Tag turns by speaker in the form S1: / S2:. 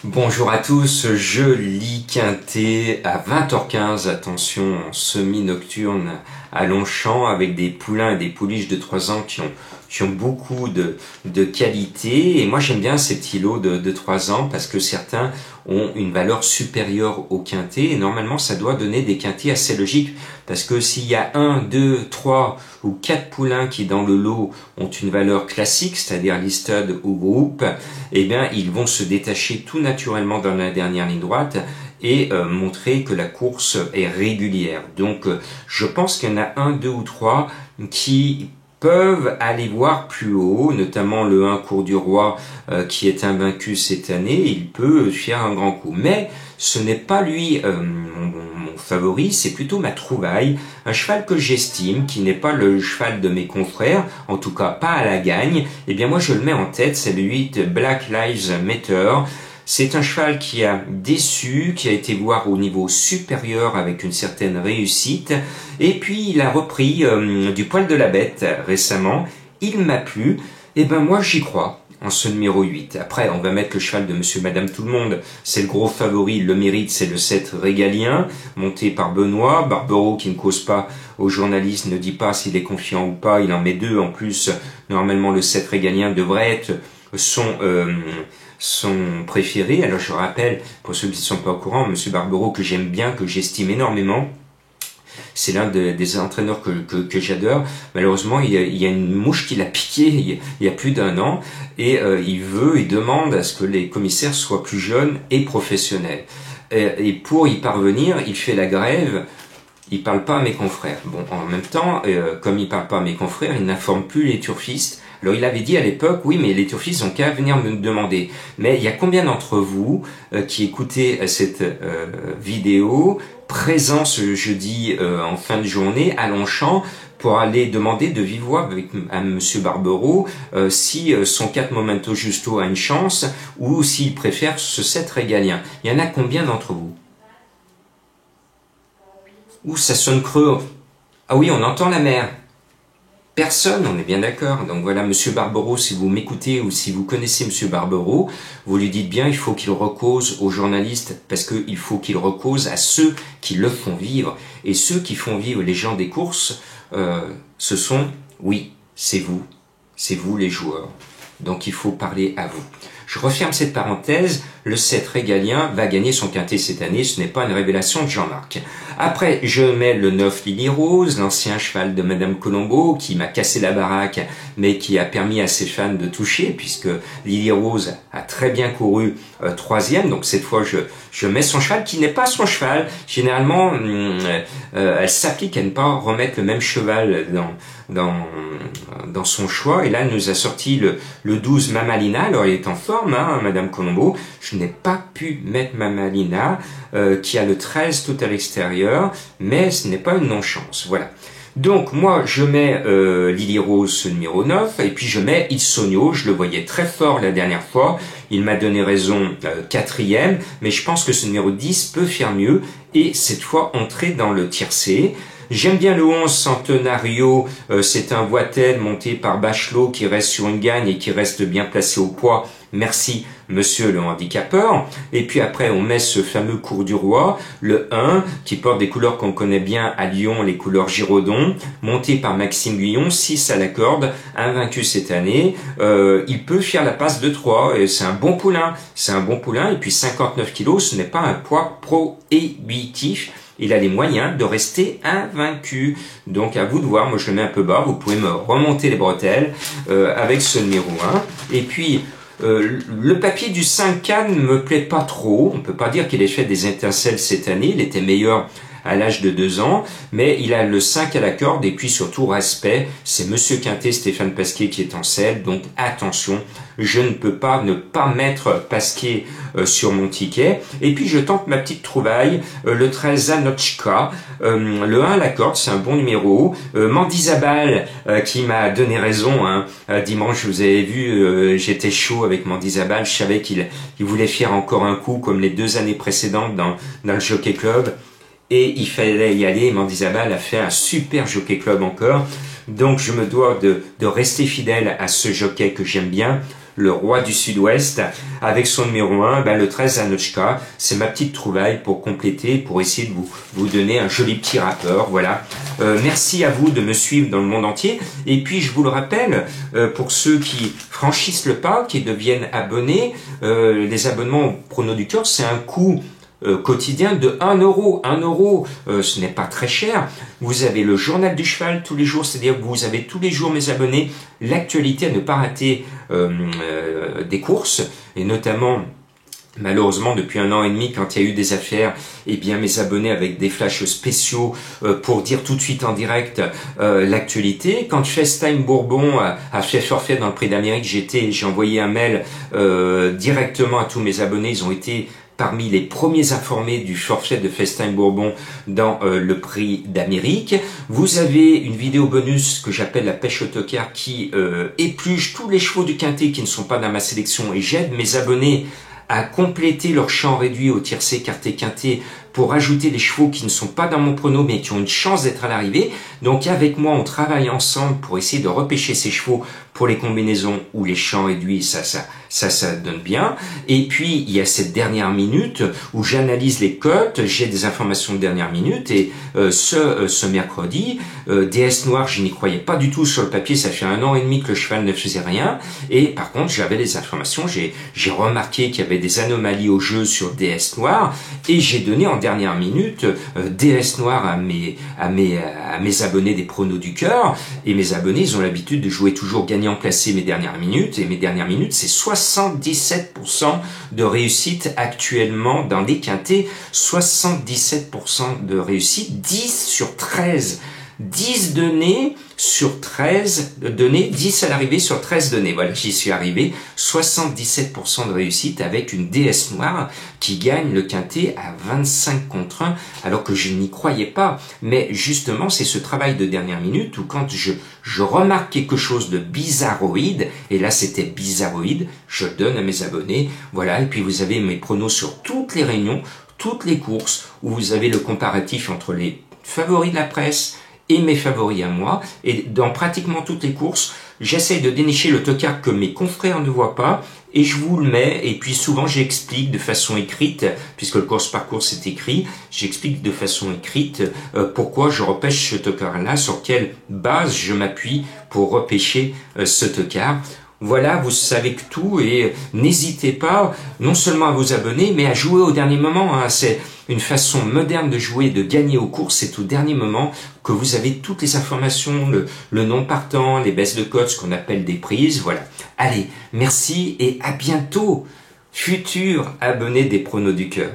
S1: Bonjour à tous, je lis Quintet à 20h15, attention, en semi-nocturne à Longchamp avec des poulains et des pouliches de 3 ans qui ont beaucoup de qualité. Et moi j'aime bien ces petits lots de 3 ans parce que certains ont une valeur supérieure au Quintet et normalement ça doit donner des quintets assez logiques parce que s'il y a 1, 2, 3 ou 4 poulains qui dans le lot ont une valeur classique, c'est-à-dire listed ou groupe, eh bien ils vont se détacher tout naturellement dans la dernière ligne droite et montrer que la course est régulière. Donc je pense qu'il y en a 1, 2 ou 3 qui peuvent aller voir plus haut, notamment le 1 Cours du Roi qui est invaincu cette année, il peut faire un grand coup. Mais ce n'est pas lui mon favori, c'est plutôt ma trouvaille, un cheval que j'estime, qui n'est pas le cheval de mes confrères, en tout cas pas à la gagne. Eh bien moi je le mets en tête, c'est le 8 Black Lives Matter. C'est un cheval qui a déçu, qui a été voir au niveau supérieur avec une certaine réussite, et puis il a repris du poil de la bête récemment, il m'a plu, et ben moi j'y crois, en ce numéro 8. Après on va mettre le cheval de Monsieur Madame Tout-le-Monde, c'est le gros favori, il le mérite, c'est le 7 Régalien, monté par Benoît, Barbero qui ne cause pas aux journalistes, ne dit pas s'il est confiant ou pas, il en met 2 en plus, normalement le 7 Régalien devrait être son préféré. Alors je rappelle, pour ceux qui ne sont pas au courant, Monsieur Barbero que j'aime bien, que j'estime énormément, c'est l'un des entraîneurs que j'adore. Malheureusement, il y a une mouche qui l'a piqué il y a plus d'1 an et il demande à ce que les commissaires soient plus jeunes et professionnels. Et pour y parvenir, il fait la grève. Il parle pas à mes confrères. Bon, en même temps, comme il parle pas à mes confrères, il n'informe plus les turfistes. Alors il avait dit à l'époque, oui, mais les turfistes n'ont qu'à venir me demander. Mais il y a combien d'entre vous qui écoutez cette vidéo, présents ce jeudi en fin de journée à Longchamp, pour aller demander de vive voix à Monsieur Barbero si son 4 Momento Justo a une chance ou s'il préfère ce 7 Régalien. Il y en a combien d'entre vous? Ouh, ça sonne creux. Ah oui, on entend la mer. Personne, on est bien d'accord. Donc voilà, Monsieur Barbero, si vous m'écoutez ou si vous connaissez Monsieur Barbero, vous lui dites bien, il faut qu'il recose aux journalistes parce qu'il faut qu'il recose à ceux qui le font vivre. Et ceux qui font vivre les gens des courses, ce sont, oui, c'est vous les joueurs. Donc il faut parler à vous. Je referme cette parenthèse, le 7 Régalien va gagner son quintet cette année, ce n'est pas une révélation de Jean-Marc. Après, je mets le 9 Lily Rose, l'ancien cheval de Madame Colombo, qui m'a cassé la baraque, mais qui a permis à ses fans de toucher, puisque Lily Rose a très bien couru 3e, donc cette fois je mets son cheval, qui n'est pas son cheval. Généralement, elle s'applique à ne pas remettre le même cheval dans son choix, et là elle nous a sorti le 12 Mamalina. Alors il est en forme, hein, Madame Colombo. Je n'ai pas pu mettre Mamalina, qui a le 13 tout à l'extérieur, mais ce n'est pas une non-chance, voilà. Donc moi je mets Lily Rose ce numéro 9, et puis je mets Il Sogno, je le voyais très fort la dernière fois, il m'a donné raison 4e, mais je pense que ce numéro 10 peut faire mieux, et cette fois entrer dans le tiercé. J'aime bien le 11 Centenario, c'est un Voitel monté par Bachelot qui reste sur une gagne et qui reste bien placé au poids. Merci Monsieur le handicapeur. Et puis après on met ce fameux Cours du Roi, le 1 qui porte des couleurs qu'on connaît bien à Lyon, les couleurs Giraudon, monté par Maxime Guyon, 6 à la corde, invaincu cette année. Il peut faire la passe de 3, c'est un bon poulain, et puis 59 kilos, ce n'est pas un poids prohibitif. Il a les moyens de rester invaincu. Donc à vous de voir, moi je le mets un peu bas, vous pouvez me remonter les bretelles avec ce numéro 1. Et puis le papier du 5K ne me plaît pas trop, on ne peut pas dire qu'il ait fait des étincelles cette année, il était meilleur à l'âge de 2 ans, mais il a le 5 à la corde, et puis surtout respect, c'est Monsieur Quintet Stéphane Pasquier qui est en selle, donc attention, je ne peux pas ne pas mettre Pasquier sur mon ticket. Et puis je tente ma petite trouvaille, le 13 Zanochka, le 1 à la corde, c'est un bon numéro, Mandizabal qui m'a donné raison, hein. Dimanche vous avez vu, j'étais chaud avec Mandizabal, je savais qu'il voulait faire encore un coup comme les 2 années précédentes dans le Jockey Club. Et il fallait y aller, Mandizabal a fait un super Jockey Club encore. Donc je me dois de rester fidèle à ce jockey que j'aime bien. le roi du Sud-Ouest, avec son numéro 1, le 13 Anochka. C'est ma petite trouvaille pour compléter, pour essayer de vous donner un joli petit rapport. Voilà. Merci à vous de me suivre dans le monde entier. Et puis, je vous le rappelle, pour ceux qui franchissent le pas, qui deviennent abonnés, les abonnements au Pronos du Cœur, c'est un coût quotidien de 1 euro. 1 euro, ce n'est pas très cher. Vous avez le journal du cheval tous les jours, c'est-à-dire que vous avez tous les jours, mes abonnés, l'actualité à ne pas rater des courses, et notamment, malheureusement, depuis 1 an et demi, quand il y a eu des affaires, eh bien, mes abonnés avec des flashs spéciaux pour dire tout de suite en direct l'actualité. Quand FaceTime Bourbon a fait forfait dans le Prix d'Amérique, j'ai envoyé un mail directement à tous mes abonnés. Ils ont été parmi les premiers informés du forfait de FaceTime Bourbon dans le Prix d'Amérique. Vous avez une vidéo bonus que j'appelle la pêche autocar qui épluche tous les chevaux du quintet qui ne sont pas dans ma sélection, et j'aide mes abonnés à compléter leur champ réduit au tiercé, écarté, quintet pour ajouter des chevaux qui ne sont pas dans mon prono mais qui ont une chance d'être à l'arrivée. Donc avec moi, on travaille ensemble pour essayer de repêcher ces chevaux pour les combinaisons ou les champs réduits, ça donne bien. Et puis, il y a cette dernière minute où j'analyse les cotes, j'ai des informations de dernière minute, et ce mercredi, DS Noir, je n'y croyais pas du tout sur le papier, ça fait 1 an et demi que le cheval ne faisait rien, et par contre, j'avais des informations, j'ai remarqué qu'il y avait des anomalies au jeu sur DS Noir, et j'ai donné en dernière minute DS Noir à mes abonnés des Pronos du Cœur, et mes abonnés, ils ont l'habitude de jouer toujours gagnant placé mes dernières minutes, et mes dernières minutes, c'est 77% de réussite actuellement dans les quintets, 77% de réussite, 10 sur 13, 10 données sur 13 données, 10 à l'arrivée sur 13 données. Voilà, j'y suis arrivé, 77% de réussite avec une DS Noire qui gagne le quintet à 25 contre 1, alors que je n'y croyais pas. Mais justement, c'est ce travail de dernière minute où quand je remarque quelque chose de bizarroïde, et là c'était bizarroïde, je donne à mes abonnés, voilà, et puis vous avez mes pronos sur toutes les réunions, toutes les courses, où vous avez le comparatif entre les favoris de la presse et mes favoris à moi, et dans pratiquement toutes les courses, j'essaie de dénicher le tocard que mes confrères ne voient pas, et je vous le mets, et puis souvent j'explique de façon écrite, puisque le course par course est écrit, j'explique de façon écrite pourquoi je repêche ce tocard-là, sur quelle base je m'appuie pour repêcher ce tocard. Voilà, vous savez que tout, et n'hésitez pas non seulement à vous abonner, mais à jouer au dernier moment. Hein. C'est une façon moderne de jouer, de gagner aux courses. C'est au dernier moment que vous avez toutes les informations, le nom partant, les baisses de cotes, ce qu'on appelle des prises. Voilà. Allez, merci et à bientôt, futurs abonnés des Pronos du Cœur.